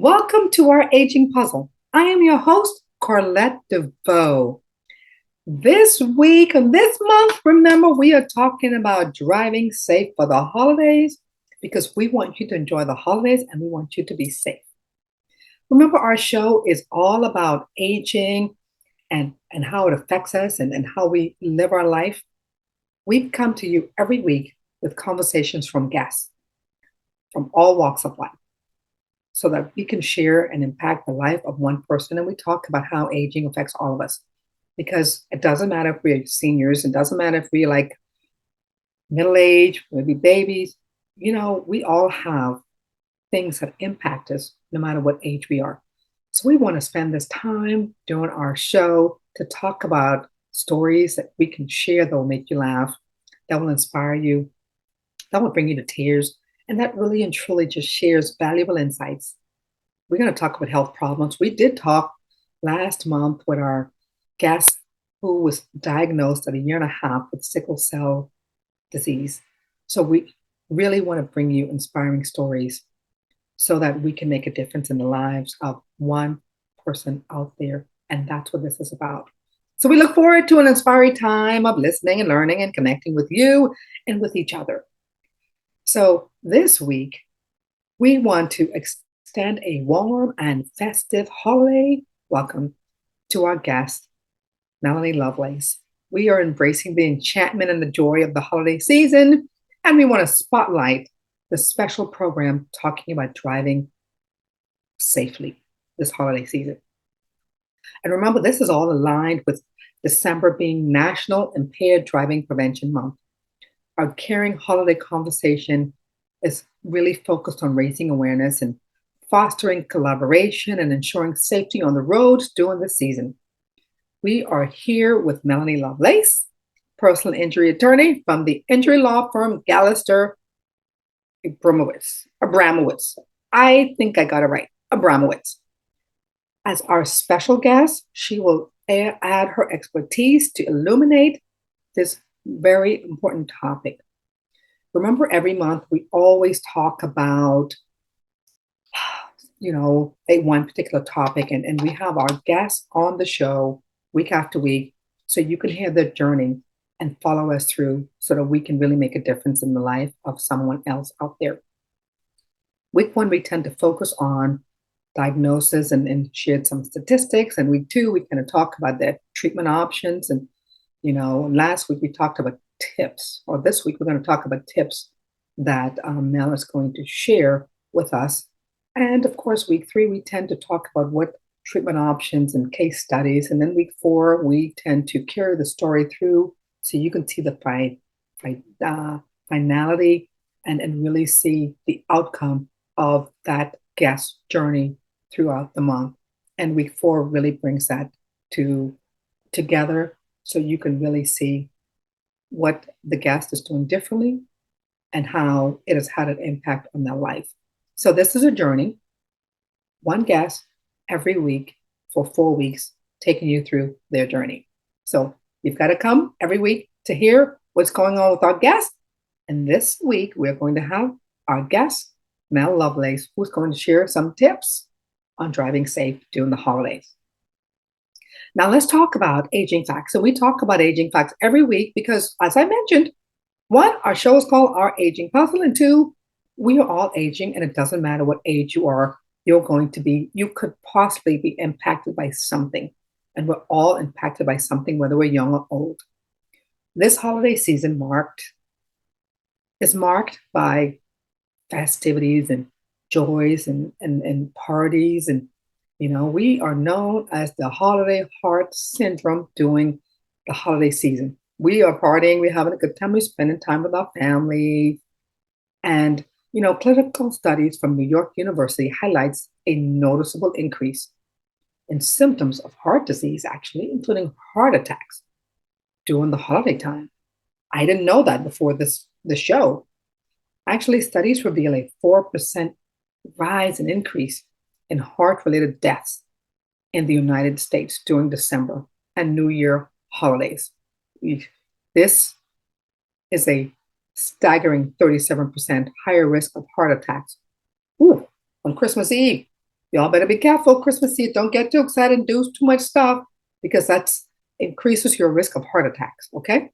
Welcome to our aging puzzle. I am your host, Corlette Deveaux. This week and this month, remember, we are talking about driving safe for the holidays because we want you to enjoy the holidays and we want you to be safe. Remember, our show is all about aging and how it affects us and how we live our life. We come to you every week with conversations from guests from all walks of life, so that we can share and impact the life of one person. And we talk about how aging affects all of us. Because it doesn't matter if we're seniors, it doesn't matter if we're like middle age, maybe babies, we all have things that impact us no matter what age we are. So we want to spend this time doing our show to talk about stories that we can share that will make you laugh, that will inspire you, that will bring you to tears, and that really and truly just shares valuable insights. We're going to talk about health problems. We did talk last month with our guest who was diagnosed at a year and a half with sickle cell disease. So we really want to bring you inspiring stories so that we can make a difference in the lives of one person out there. And that's what this is about. So we look forward to an inspiring time of listening and learning and connecting with you and with each other. So this week, we want to extend a warm and festive holiday welcome to our guest, Melanie Lovelace. We are embracing the enchantment and the joy of the holiday season, and we want to spotlight the special program talking about driving safely this holiday season. And remember, this is all aligned with December being National Impaired Driving Prevention Month. Our caring holiday conversation is really focused on raising awareness and fostering collaboration and ensuring safety on the roads during the season. We are here with Melanie Lovelace, personal injury attorney from the injury law firm Gallister Abramowitz. I think I got it right, Abramowitz. As our special guest, she will add her expertise to illuminate this very important topic. Remember, every month we always talk about, a one particular topic, and we have our guests on the show week after week, so you can hear their journey and follow us through so that we can really make a difference in the life of someone else out there. Week one, we tend to focus on diagnosis and shared some statistics, and week two, we kind of talk about the treatment options. And last week we talked about tips, or this week we're going to talk about tips that Mel is going to share with us. And of course, week three, we tend to talk about what treatment options and case studies. And then week four, we tend to carry the story through so you can see the finality and really see the outcome of that guest journey throughout the month. And week four really brings that together so you can really see what the guest is doing differently and how it has had an impact on their life. So this is a journey, one guest every week for 4 weeks, taking you through their journey. So you've got to come every week to hear what's going on with our guest. And this week, we're going to have our guest, Mel Lovelace, who's going to share some tips on driving safe during the holidays. Now let's talk about aging facts. So we talk about aging facts every week because, as I mentioned, one, our show is called Our Aging Puzzle, and two, we are all aging, and it doesn't matter what age you are, you could possibly be impacted by something. And we're all impacted by something, whether we're young or old. This holiday season is marked by festivities and joys and parties. And, we are known as the holiday heart syndrome during the holiday season. We are partying, we're having a good time, we're spending time with our family. And, clinical studies from New York University highlights a noticeable increase in symptoms of heart disease, actually, including heart attacks during the holiday time. I didn't know that before the show. Actually, studies reveal a 4% rise and increase in heart-related deaths in the United States during December and New Year holidays. This is a staggering 37% higher risk of heart attacks on Christmas Eve, Y'all better be careful Christmas Eve. Don't get too excited and do too much stuff because that increases your risk of heart attacks, okay?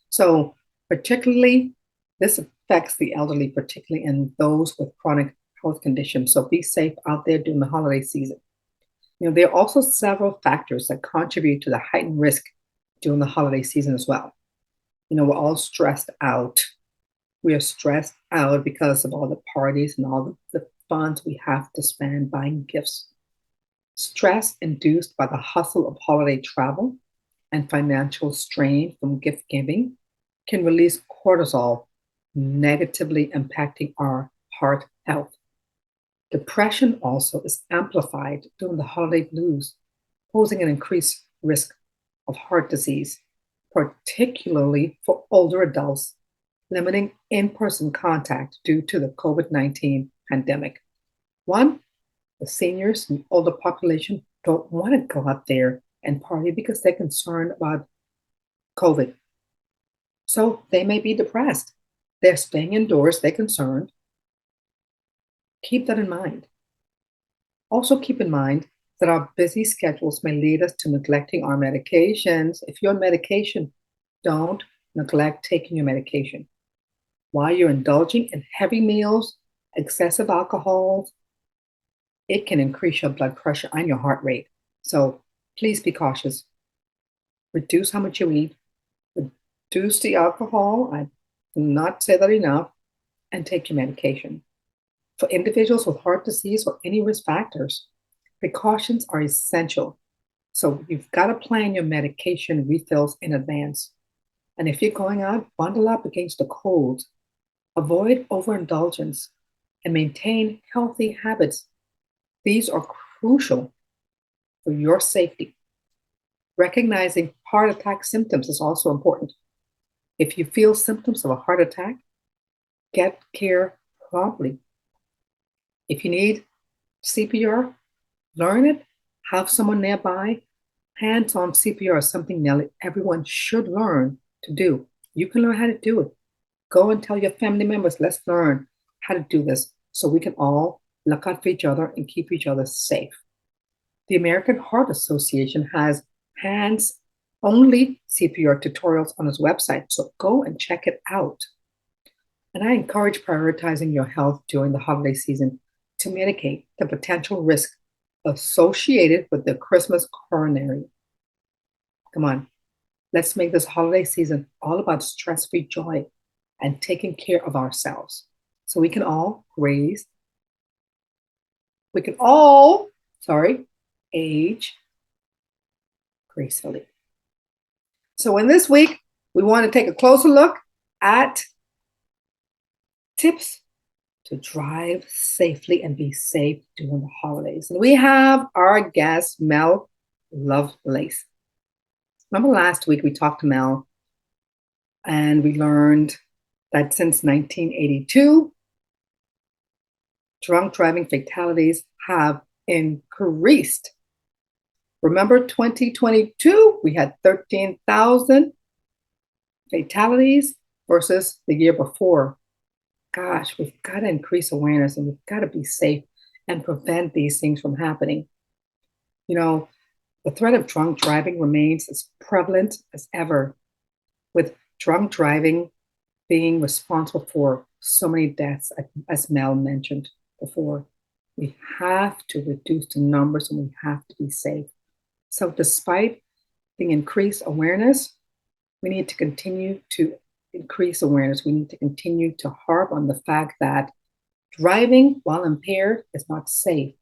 So particularly, this affects the elderly, particularly and those with chronic health conditions. So be safe out there during the holiday season. There are also several factors that contribute to the heightened risk during the holiday season as well. We're all stressed out. We are stressed out because of all the parties and all the funds we have to spend buying gifts. Stress induced by the hustle of holiday travel and financial strain from gift giving can release cortisol, negatively impacting our heart health. Depression also is amplified during the holiday blues, posing an increased risk of heart disease, particularly for older adults, limiting in-person contact due to the COVID-19 pandemic. One, the seniors and older population don't want to go out there and party because they're concerned about COVID. So they may be depressed. They're staying indoors, they're concerned. Keep that in mind. Also keep in mind that our busy schedules may lead us to neglecting our medications. If you're on medication, don't neglect taking your medication. While you're indulging in heavy meals, excessive alcohol, it can increase your blood pressure and your heart rate. So please be cautious. Reduce how much you eat. Reduce the alcohol. I do not say that enough. And take your medication. For individuals with heart disease or any risk factors, precautions are essential. So you've got to plan your medication refills in advance. And if you're going out, bundle up against the cold. Avoid overindulgence and maintain healthy habits. These are crucial for your safety. Recognizing heart attack symptoms is also important. If you feel symptoms of a heart attack, get care promptly. If you need CPR, learn it, have someone nearby. Hands-on CPR is something nearly everyone should learn to do. You can learn how to do it. Go and tell your family members, let's learn how to do this so we can all look out for each other and keep each other safe. The American Heart Association has hands-only CPR tutorials on its website, so go and check it out. And I encourage prioritizing your health during the holiday season to mitigate the potential risk associated with the Christmas coronary. Come on, let's make this holiday season all about stress-free joy and taking care of ourselves so we can all age gracefully. So in this week, we want to take a closer look at tips to drive safely and be safe during the holidays. And we have our guest, Melanie Lovelace. Remember last week we talked to Mel and we learned that since 1982, drunk driving fatalities have increased. Remember 2022, we had 13,000 fatalities versus the year before. Gosh, we've got to increase awareness and we've got to be safe and prevent these things from happening. The threat of drunk driving remains as prevalent as ever, with drunk driving being responsible for so many deaths, as Mel mentioned before. We have to reduce the numbers and we have to be safe. So despite the increased awareness, we need to continue to increase awareness. We need to continue to harp on the fact that driving while impaired is not safe.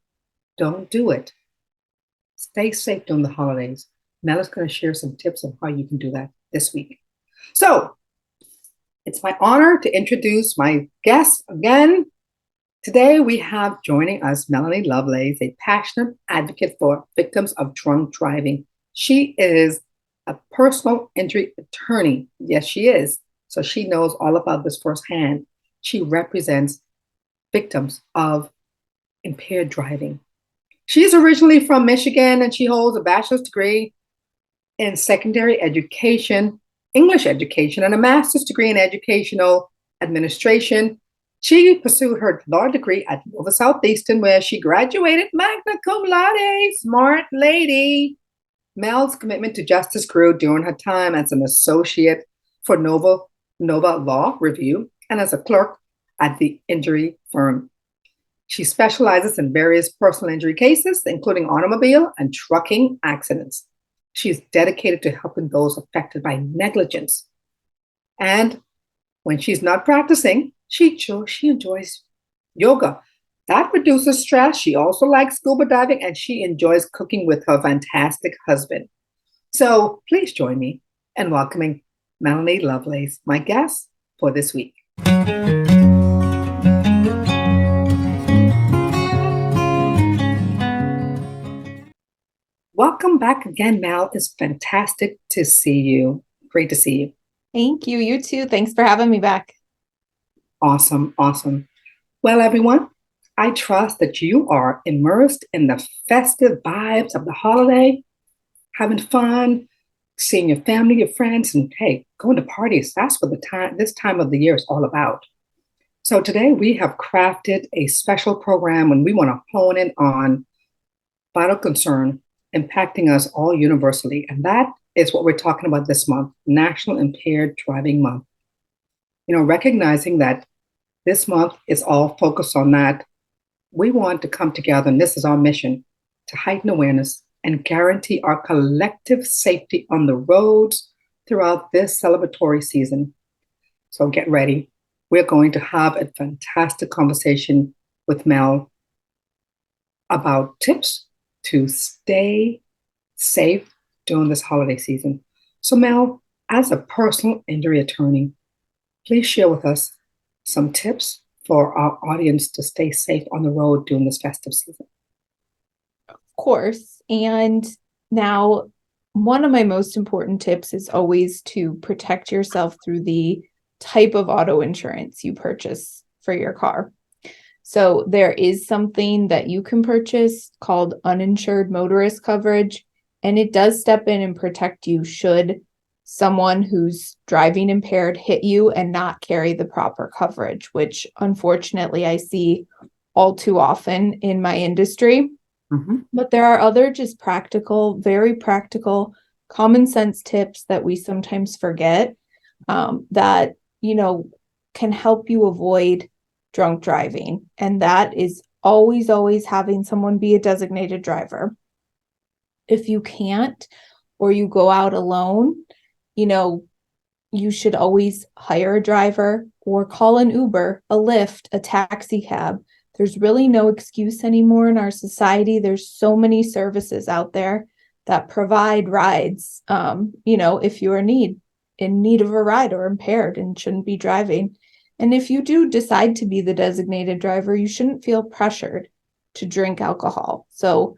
Don't do it. Stay safe during the holidays. Mel is going to share some tips on how you can do that this week. So it's my honor to introduce my guest again. Today we have joining us Melanie Lovelace, a passionate advocate for victims of drunk driving. She is a personal injury attorney. Yes, she is. So she knows all about this firsthand. She represents victims of impaired driving. She's originally from Michigan and she holds a bachelor's degree in secondary education, English education, and a master's degree in educational administration. She pursued her law degree at Nova Southeastern, where she graduated magna cum laude. Smart lady. Mel's commitment to justice grew during her time as an associate for Nova Law Review and as a clerk at the injury firm. She specializes in various personal injury cases, including automobile and trucking accidents. She is dedicated to helping those affected by negligence. And when she's not practicing, she enjoys yoga. That reduces stress. She also likes scuba diving and she enjoys cooking with her fantastic husband. So please join me in welcoming Melanie Lovelace, my guest for this week. Welcome back again, Mel. It's fantastic to see you. Great to see you. Thank you. You too. Thanks for having me back. Awesome. Awesome. Well, everyone, I trust that you are immersed in the festive vibes of the holiday, having fun, seeing your family, your friends, and hey, going to parties. That's what this time of the year is all about. So today we have crafted a special program and we want to hone in on vital concern impacting us all universally. And that is what we're talking about this month, National Impaired Driving Month. You know, recognizing that this month is all focused on that, we want to come together, and this is our mission, to heighten awareness and guarantee our collective safety on the roads throughout this celebratory season. So get ready. We're going to have a fantastic conversation with Mel about tips to stay safe during this holiday season. So Mel, as a personal injury attorney, please share with us some tips for our audience to stay safe on the road during this festive season. Of course. And now, one of my most important tips is always to protect yourself through the type of auto insurance you purchase for your car. So there is something that you can purchase called uninsured motorist coverage, and it does step in and protect you should someone who's driving impaired hit you and not carry the proper coverage, which unfortunately I see all too often in my industry. Mm-hmm. But there are other just practical, very practical, common sense tips that we sometimes forget that, you know, can help you avoid drunk driving. And that is always having someone be a designated driver. If you can't, or you go out alone, you know, you should always hire a driver or call an Uber, a Lyft, a taxi cab. There's really no excuse anymore in our society. There's so many services out there that provide rides, you know, if you are in need of a ride or impaired and shouldn't be driving. And if you do decide to be the designated driver, you shouldn't feel pressured to drink alcohol. So,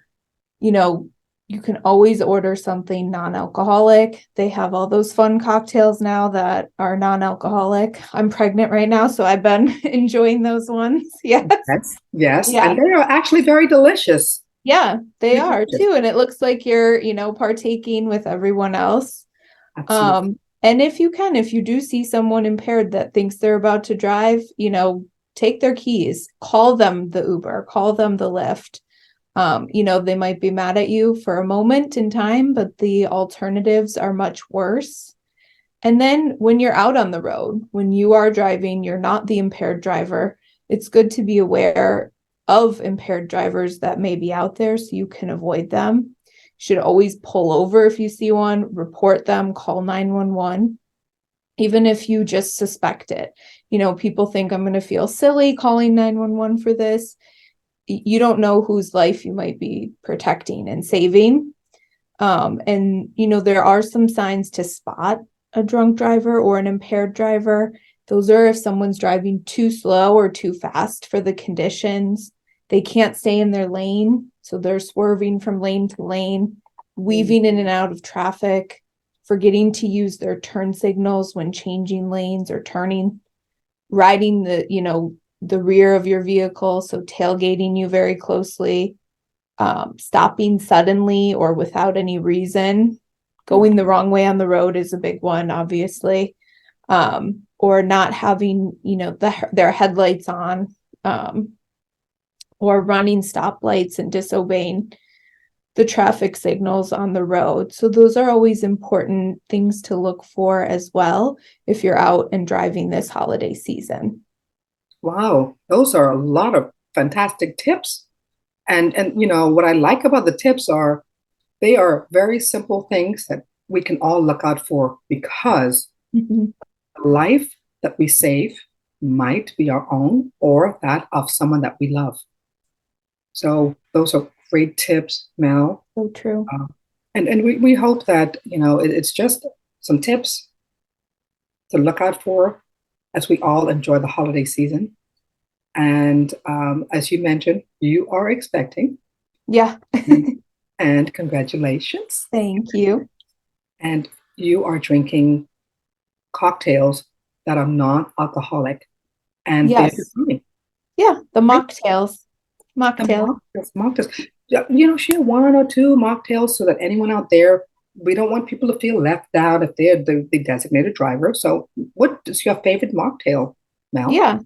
you know, you can always order something non-alcoholic. They have all those fun cocktails now that are non-alcoholic. I'm pregnant right now, so I've been enjoying those ones. Yes. Yes. Yeah. And they are actually very delicious. Yeah, they are too. And it looks like you're, you know, partaking with everyone else. Absolutely. And if you do see someone impaired that thinks they're about to drive, you know, take their keys, call them the Uber, call them the Lyft. You know, they might be mad at you for a moment in time, but the alternatives are much worse. And then when you're out on the road, when you are driving, you're not the impaired driver. It's good to be aware of impaired drivers that may be out there so you can avoid them. You should always pull over if you see one, report them, call 911, even if you just suspect it. You know, people think I'm going to feel silly calling 911 for this. You don't know whose life you might be protecting and saving. And, you know, there are some signs to spot a drunk driver or an impaired driver. Those are if someone's driving too slow or too fast for the conditions. They can't stay in their lane, so they're swerving from lane to lane, weaving in and out of traffic, forgetting to use their turn signals when changing lanes or turning, riding the rear of your vehicle, so tailgating you very closely, stopping suddenly or without any reason, going the wrong way on the road is a big one, obviously, or not having, their headlights on, or running stoplights and disobeying the traffic signals on the road. So those are always important things to look for as well if you're out and driving this holiday season. Wow, those are a lot of fantastic tips. And what I like about the tips are they are very simple things that we can all look out for, because Mm-hmm. the life that we save might be our own or that of someone that we love. So those are great tips, Mel. So true. And we hope that, it's just some tips to look out for as we all enjoy the holiday season. And as you mentioned, you are expecting. Yeah. And congratulations. Thank you. And you are drinking cocktails that are non-alcoholic. And they're Yes. funny. Yeah. The Right? mocktails. The Mocktail. mocktails. Yeah, share one or two mocktails so that anyone out there, we don't want people to feel left out if they're the designated driver. So what is your favorite mocktail, Mel? Yeah.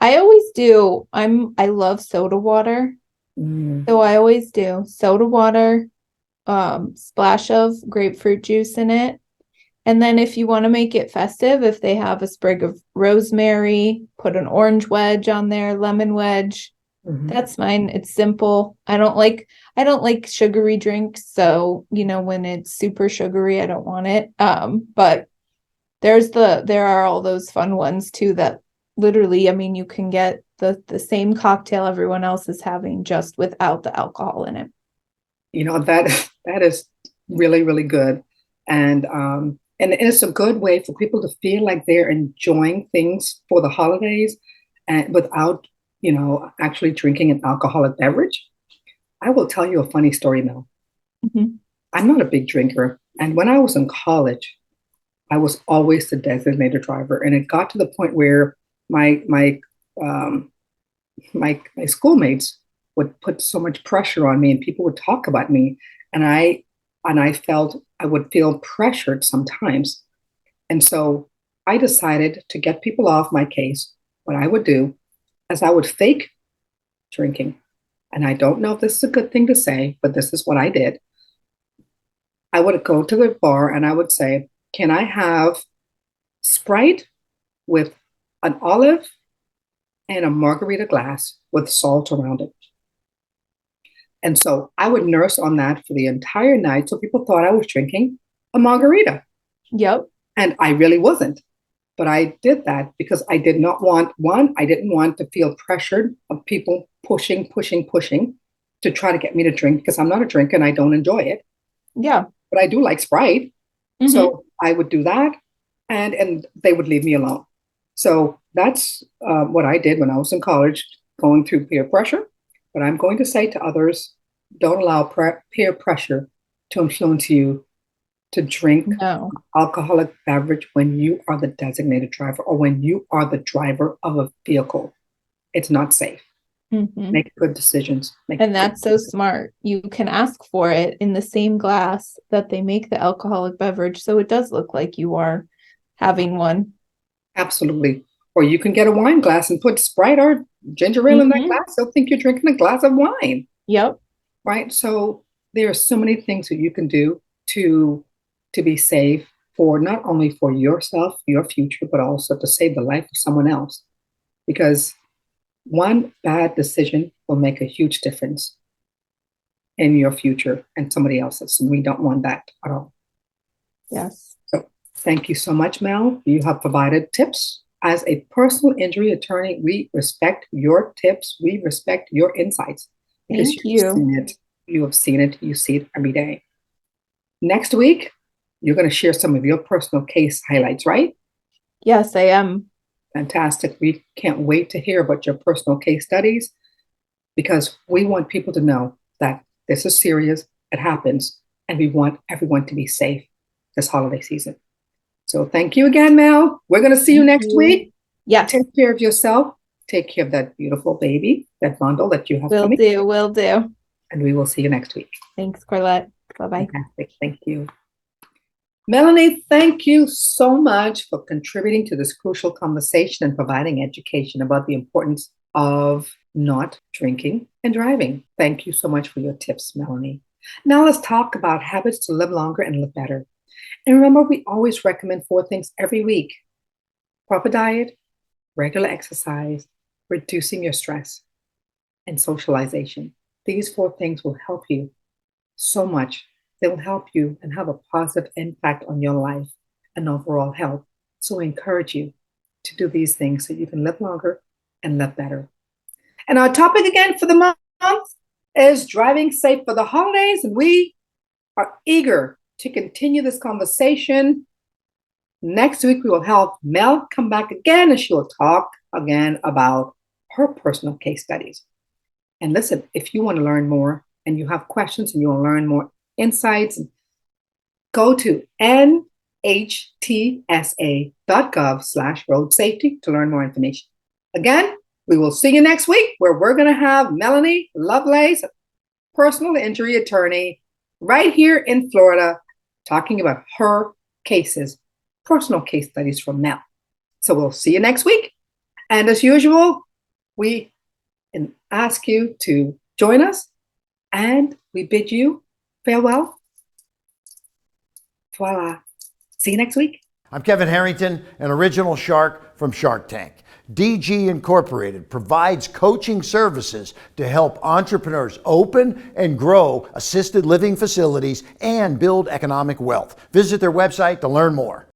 I always do. I love soda water. Mm. So I always do soda water, splash of grapefruit juice in it. And then if you want to make it festive, if they have a sprig of rosemary, put an orange wedge on there, lemon wedge. Mhm. That's mine. It's simple. I don't like sugary drinks. So, when it's super sugary, I don't want it. But there are all those fun ones too that literally, you can get the same cocktail everyone else is having just without the alcohol in it. That is really, really good. And it's a good way for people to feel like they're enjoying things for the holidays and without, actually drinking an alcoholic beverage. I will tell you a funny story now. Mm-hmm. I'm not a big drinker. And when I was in college, I was always the designated driver. And it got to the point where my um, my schoolmates would put so much pressure on me, and people would talk about me, and I felt I would feel pressured sometimes. And so I decided to get people off my case. What I would do is I would fake drinking. And I don't know if this is a good thing to say, but this is what I did. I would go to the bar and I would say, "Can I have Sprite with an olive and a margarita glass with salt around it?" And so I would nurse on that for the entire night. So people thought I was drinking a margarita. Yep. And I really wasn't. But I did that because I did not want, one, I didn't want to feel pressured of people pushing to try to get me to drink, because I'm not a drinker and I don't enjoy it. Yeah. But I do like Sprite. Mm-hmm. So I would do that, and they would leave me alone. So that's what I did when I was in college, going through peer pressure. But I'm going to say to others, don't allow peer pressure to influence you to drink No. alcoholic beverage when you are the designated driver or when you are the driver of a vehicle. It's not safe. Mm-hmm. Make good decisions. And that's so smart. You can ask for it in the same glass that they make the alcoholic beverage, so it does look like you are having one. Absolutely. Or you can get a wine glass and put Sprite or ginger ale in that glass. They'll think you're drinking a glass of wine. Yep. Right. So there are so many things that you can do to be safe, for not only for yourself, your future, but also to save the life of someone else. Because one bad decision will make a huge difference in your future and somebody else's. And we don't want that at all. Yes. So thank you so much, Mel. You have provided tips. As a personal injury attorney, we respect your tips. We respect your insights. Because Thank you. You have seen it. You see it every day. Next week, you're going to share some of your personal case highlights, right? Yes, I am. Fantastic. We can't wait to hear about your personal case studies, because we want people to know that this is serious, it happens, and we want everyone to be safe this holiday season. So thank you again, Mel. We're going to see you next week. Yes. Take care of yourself. Take care of that beautiful baby, that bundle that you have coming. Will do. And we will see you next week. Thanks, Corlette. Bye-bye. Fantastic. Thank you. Melanie, thank you so much for contributing to this crucial conversation and providing education about the importance of not drinking and driving. Thank you so much for your tips, Melanie. Now let's talk about habits to live longer and live better. And remember, we always recommend 4 things every week: proper diet, regular exercise, reducing your stress, and socialization. These 4 things will help you so much. They will help you and have a positive impact on your life and overall health. So I encourage you to do these things so you can live longer and live better. And our topic again for the month is driving safe for the holidays. And we are eager to continue this conversation. Next week, we will have Mel come back again and she will talk again about her personal case studies. And listen, if you want to learn more and you have questions and you want to learn more insights, go to nhtsa.gov/road safety to learn more information. Again, we will see you next week where we're going to have Melanie Lovelace, personal injury attorney, right here in Florida, talking about her cases, personal case studies from Mel. So we'll see you next week. And as usual, we ask you to join us and we bid you farewell. Voila. See you next week. I'm Kevin Harrington, an original shark from Shark Tank. DG Incorporated provides coaching services to help entrepreneurs open and grow assisted living facilities and build economic wealth. Visit their website to learn more.